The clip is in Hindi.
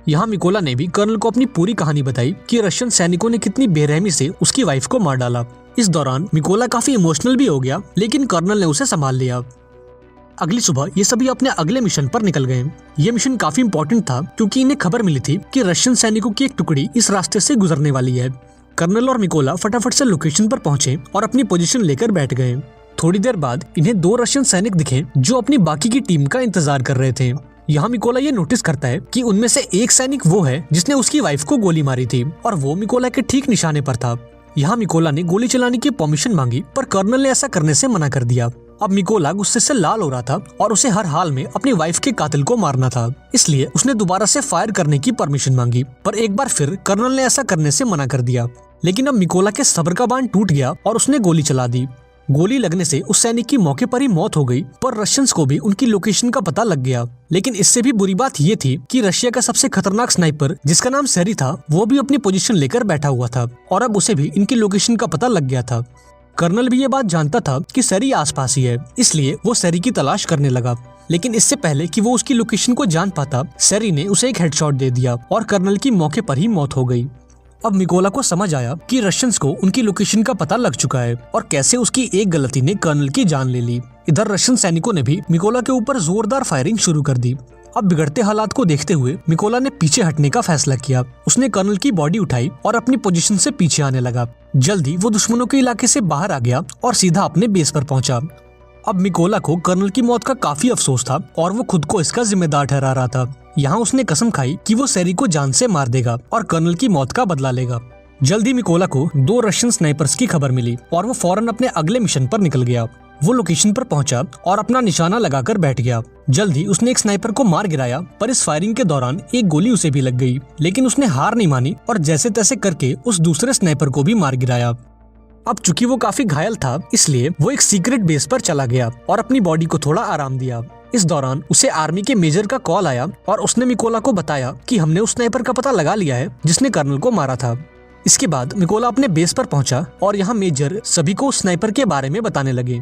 यहाँ मिकोला ने भी कर्नल को अपनी पूरी कहानी बताई कि रशियन सैनिकों ने कितनी बेरहमी से उसकी वाइफ को मार डाला। इस दौरान मिकोला काफी इमोशनल भी हो गया, लेकिन कर्नल ने उसे संभाल लिया। अगली सुबह ये सभी अपने अगले मिशन पर निकल गए। ये मिशन काफी इम्पोर्टेंट था क्योंकि इन्हें खबर मिली थी कि रशियन सैनिकों की एक टुकड़ी इस रास्ते से गुजरने वाली है। कर्नल और मिकोला फटाफट से लोकेशन पर पहुंचे और अपनी पोजीशन लेकर बैठ गए। थोड़ी देर बाद इन्हें 2 रशियन सैनिक दिखे जो अपनी बाकी की टीम का इंतजार कर रहे थे। यहाँ मिकोला ये नोटिस करता है कि उनमें से एक सैनिक वो है जिसने उसकी वाइफ को गोली मारी थी और वो मिकोला के ठीक निशाने पर था। यहाँ मिकोला ने गोली चलाने की परमिशन मांगी, पर कर्नल ने ऐसा करने से मना कर दिया। अब मिकोला गुस्से से लाल हो रहा था और उसे हर हाल में अपनी वाइफ के कातिल को मारना था, इसलिए उसने दोबारा से फायर करने की परमिशन मांगी, पर एक बार फिर कर्नल ने ऐसा करने से मना कर दिया। लेकिन अब मिकोला के सब्र का बांध टूट गया और उसने गोली चला दी। गोली लगने से उस सैनिक की मौके पर ही मौत हो गई, पर रशियंस को भी उनकी लोकेशन का पता लग गया। लेकिन इससे भी बुरी बात ये थी कि रशिया का सबसे खतरनाक स्नाइपर, जिसका नाम सेरी था, वो भी अपनी पोजीशन लेकर बैठा हुआ था और अब उसे भी इनकी लोकेशन का पता लग गया था। कर्नल भी ये बात जानता था कि सेरी आसपास ही है, इसलिए वो सेरी की तलाश करने लगा। लेकिन इससे पहले कि वो उसकी लोकेशन को जान पाता, सेरी ने उसे एक हेडशॉट दे दिया और कर्नल की मौके पर ही मौत हो गई। अब मिकोला को समझ आया कि रशियंस को उनकी लोकेशन का पता लग चुका है और कैसे उसकी एक गलती ने कर्नल की जान ले ली। इधर रशियन सैनिकों ने भी मिकोला के ऊपर जोरदार फायरिंग शुरू कर दी। अब बिगड़ते हालात को देखते हुए मिकोला ने पीछे हटने का फैसला किया। उसने कर्नल की बॉडी उठाई और अपनी पोजीशन से पीछे आने लगा। जल्द ही वो दुश्मनों के इलाके से बाहर आ गया और सीधा अपने बेस पर पहुंचा। अब मिकोला को कर्नल की मौत का काफी अफसोस था और वो खुद को इसका जिम्मेदार ठहरा रहा था। यहाँ उसने कसम खाई कि वो सेरी को जान से मार देगा और कर्नल की मौत का बदला लेगा। जल्द ही मिकोला को 2 रशियन स्नाइपर्स की खबर मिली और वो फौरन अपने अगले मिशन पर निकल गया। वो लोकेशन पर पहुंचा और अपना निशाना लगाकर बैठ गया। जल्द ही उसने एक स्नाइपर को मार गिराया, पर इस फायरिंग के दौरान एक गोली उसे भी लग गई। लेकिन उसने हार नहीं मानी और जैसे तैसे करके उस दूसरे स्नाइपर को भी मार गिराया। अब चूंकि वो काफी घायल था, इसलिए वो एक सीक्रेट बेस पर चला गया और अपनी बॉडी को थोड़ा आराम दिया। इस दौरान उसे आर्मी के मेजर का कॉल आया और उसने मिकोला को बताया कि हमने उस स्नाइपर का पता लगा लिया है जिसने कर्नल को मारा था। इसके बाद मिकोला अपने बेस पर पहुंचा और यहाँ मेजर सभी को उस स्नाइपर के बारे में बताने लगे।